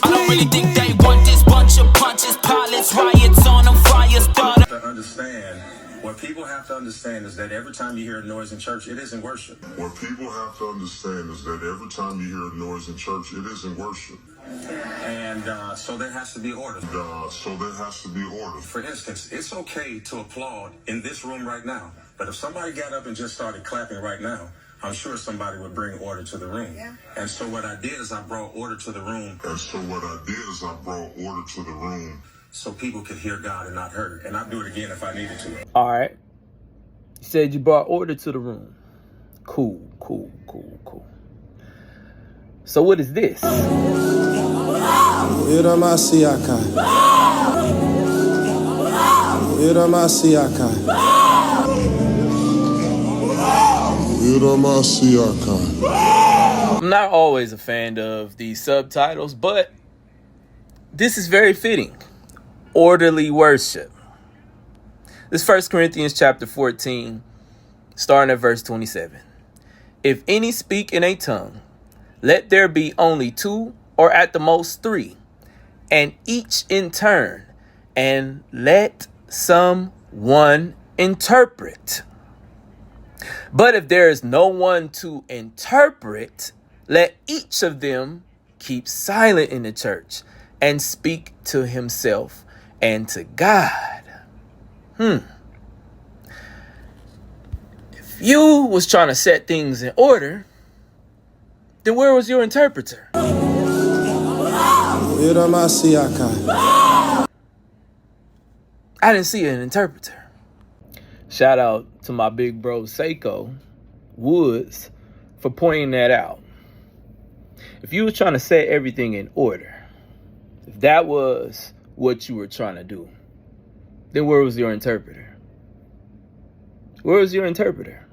I don't really think they want this bunch of punches, pilots, riots on them, fire starter. To understand, what people have to understand is that every time you hear a noise in church, it isn't worship. What people have to understand is that every time you hear a noise in church, it isn't worship. And so there has to be order. So there has to be order. For instance, it's okay to applaud in this room right now, but if somebody got up and just started clapping right now, I'm sure somebody would bring order to the room. Yeah. And so what I did is I brought order to the room. So people could hear God and not hurt. And I'd do it again if I needed to. All right. You said you brought order to the room. Cool. So what is this? I'm not always a fan of these subtitles, but this is very fitting. Orderly worship. This 1 Corinthians chapter 14, starting at verse 27. If any speak in a tongue, let there be only 2 or at the most 3, and each in turn, and let someone interpret. But if there is no one to interpret, let each of them keep silent in the church and speak to himself and to God. If you was trying to set things in order, then where was your interpreter? I didn't see an interpreter. Shout out to my big bro Seiko Woods for pointing that out. If you were trying to set everything in order, if that was what you were trying to do, then where was your interpreter? Where was your interpreter?